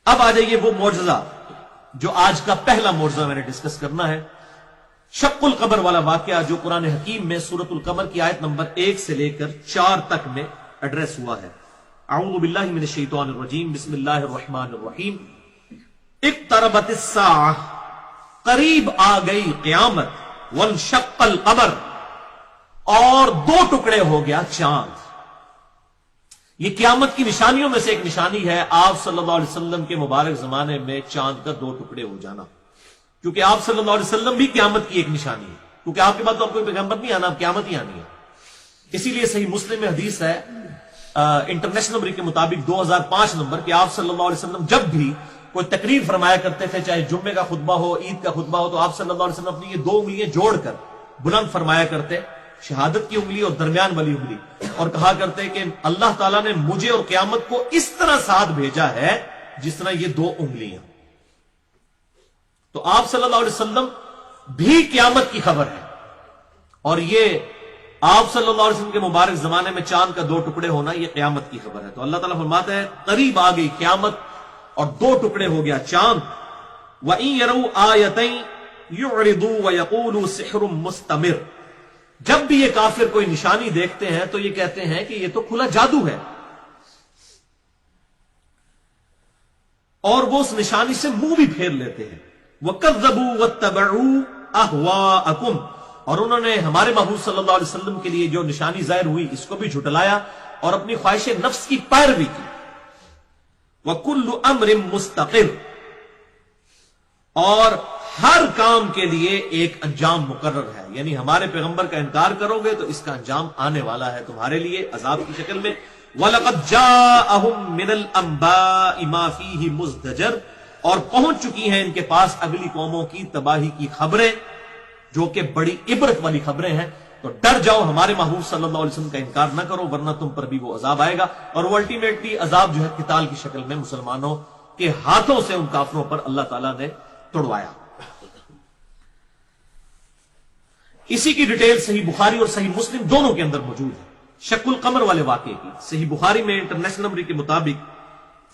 اب آ جائیے وہ معجزہ جو آج کا پہلا معجزہ میں نے ڈسکس کرنا ہے، شق القمر والا واقعہ جو قرآن حکیم میں سورۃ القمر کی آیت نمبر 1 سے لے کر 4 تک میں ایڈریس ہوا ہے۔ اعوذ باللہ من الشیطان الرجیم، بسم اللہ الرحمن الرحیم۔ اقتربت الساعہ، قریب آ گئی قیامت، وانشق القمر، اور 2 ٹکڑے ہو گیا چاند۔ یہ قیامت کی نشانیوں میں سے ایک نشانی ہے آپ صلی اللہ علیہ وسلم کے مبارک زمانے میں چاند کا 2 ٹکڑے ہو جانا، کیونکہ آپ صلی اللہ علیہ وسلم بھی قیامت کی ایک نشانی ہے، کیونکہ آپ کے بعد تو آپ کوئی پیغمبر نہیں آنا، آپ قیامت ہی آنی ہے۔ اسی لیے صحیح مسلم میں حدیث ہے انٹرنیشنل نمبر کے مطابق 2005 نمبر کہ آپ صلی اللہ علیہ وسلم جب بھی کوئی تقریر فرمایا کرتے تھے، چاہے جمعے کا خطبہ ہو، عید کا خطبہ ہو، تو آپ صلی اللہ علیہ وسلم اپنی یہ 2 انگلیاں جوڑ کر بلند فرمایا کرتے، شہادت کی انگلی اور درمیان والی انگلی، اور کہا کرتے کہ اللہ تعالیٰ نے مجھے اور قیامت کو اس طرح ساتھ بھیجا ہے جس طرح یہ 2 انگلیاں۔ تو آپ صلی اللہ علیہ وسلم بھی قیامت کی خبر ہے، اور یہ آپ صلی اللہ علیہ وسلم کے مبارک زمانے میں چاند کا 2 ٹکڑے ہونا یہ قیامت کی خبر ہے۔ تو اللہ تعالیٰ فرماتا ہے قریب آ گئی قیامت اور 2 ٹکڑے ہو گیا چاند۔ وَإِن يَرَوْا آيَةً يُعْرِضُوا وَيَقُولُوا سِحْرٌ مُسْتَمِرٌ، جب بھی یہ کافر کوئی نشانی دیکھتے ہیں تو یہ کہتے ہیں کہ یہ تو کھلا جادو ہے، اور وہ اس نشانی سے منہ بھی پھیر لیتے ہیں۔ وَكَذَّبُوا وَاتَّبَعُوا أَهْوَاءَهُمْ، اور انہوں نے ہمارے محبوب صلی اللہ علیہ وسلم کے لیے جو نشانی ظاہر ہوئی اس کو بھی جھٹلایا اور اپنی خواہش نفس کی پیروی کی۔ وَكُلُّ أَمْرٍ مُسْتَقِرٌ، اور ہر کام کے لیے ایک انجام مقرر ہے، یعنی ہمارے پیغمبر کا انکار کرو گے تو اس کا انجام آنے والا ہے تمہارے لیے عذاب کی شکل میں۔ وَلَقَدْ جَاءَهُم مِّنَ الْأَنبَاءِ مَا فِيهِ مُزْدَجَرٌ، اور پہنچ چکی ہیں ان کے پاس اگلی قوموں کی تباہی کی خبریں جو کہ بڑی عبرت والی خبریں ہیں۔ تو ڈر جاؤ، ہمارے محبوب صلی اللہ علیہ وسلم کا انکار نہ کرو، ورنہ تم پر بھی وہ عذاب آئے گا، اور وہ الٹیمیٹلی عذاب جو ہے قتال کی شکل میں مسلمانوں کے ہاتھوں سے ان کافروں پر اللہ تعالیٰ نے توڑوایا۔ اسی کی ڈیٹیل صحیح بخاری اور صحیح مسلم دونوں کے اندر موجود ہے۔ شق القمر والے واقعے کی صحیح بخاری میں انٹرنیشنل نمبر کے مطابق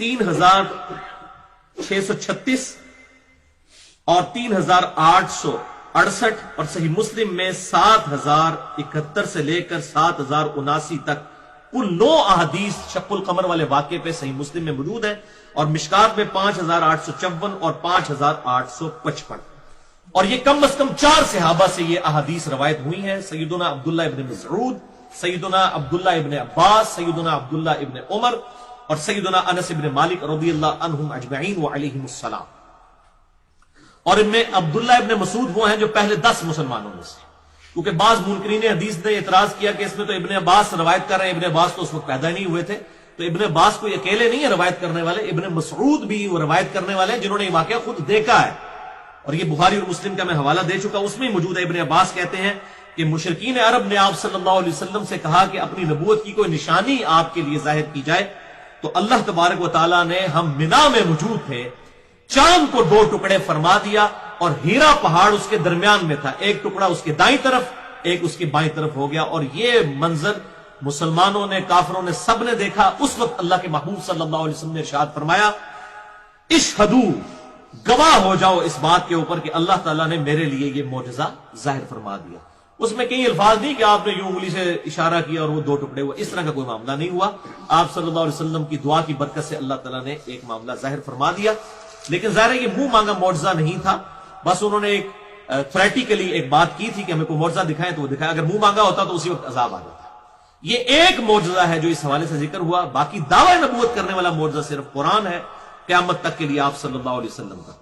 3636 اور 3868، اور صحیح مسلم میں 7071 سے لے کر 7079 تک کل 9 احادیث شق القمر والے واقعے پہ صحیح مسلم میں موجود ہیں، اور مشکات میں 5854 اور 5855، اور یہ کم از کم 4 صحابہ سے یہ احادیث روایت ہوئی ہیں، سیدنا عبداللہ ابن مسعود، سیدنا عبداللہ ابن عباس، سیدنا عبداللہ ابن عمر، اور سیدنا انس ابن مالک رضی اللہ عنہم اجمعین وعلیہم السلام۔ اور ان میں عبداللہ ابن مسعود وہ ہیں جو پہلے 10 مسلمانوں میں سے، کیونکہ بعض منکرین حدیث نے اعتراض کیا کہ اس میں تو ابن عباس روایت کر رہے ہیں، ابن عباس تو اس وقت پیدا نہیں ہوئے تھے، تو ابن عباس کوئی اکیلے نہیں ہے روایت کرنے والے، ابن مسعود بھی وہ روایت کرنے والے ہیں جنہوں نے یہ واقعہ خود دیکھا ہے، اور یہ بخاری اور مسلم کا میں حوالہ دے چکا، اس میں موجود ہے۔ ابن عباس کہتے ہیں کہ مشرکین عرب نے آپ صلی اللہ علیہ وسلم سے کہا کہ اپنی نبوت کی کوئی نشانی آپ کے لیے ظاہر کی جائے، تو اللہ تبارک و تعالیٰ نے، ہم منا میں موجود تھے، چاند کو 2 ٹکڑے فرما دیا، اور ہیرا پہاڑ اس کے درمیان میں تھا، ایک ٹکڑا اس کے دائیں طرف، ایک اس کی بائیں طرف ہو گیا، اور یہ منظر مسلمانوں نے، کافروں نے، سب نے دیکھا۔ اس وقت اللہ کے محبوب صلی اللہ علیہ وسلم نے ارشاد فرمایا اشہدوا، گواہ ہو جاؤ اس بات کے اوپر کہ اللہ تعالیٰ نے میرے لیے یہ معجزہ ظاہر فرما دیا۔ اس میں کئی الفاظ نہیں کہ آپ نے یوں انگلی سے اشارہ کیا اور وہ 2 ٹکڑے ہوئے، اس طرح کا کوئی معاملہ نہیں ہوا۔ آپ صلی اللہ علیہ وسلم کی دعا کی برکت سے اللہ تعالیٰ نے ایک معاملہ ظاہر فرما دیا، لیکن ظاہر ہے یہ منہ مانگا معجزہ نہیں تھا، بس انہوں نے ایک تھریٹیکلی ایک بات کی تھی کہ ہمیں کوئی معجزہ دکھائیں تو وہ دکھایا، اگر منہ مانگا ہوتا تو اسی وقت عذاب آ جاتا۔ یہ ایک معجزہ ہے جو اس حوالے سے ذکر ہوا، باقی دعوی نبوت کرنے والا معجزہ صرف قرآن ہے قیامت تک کے لیے آپ صلی اللہ علیہ وسلم کا۔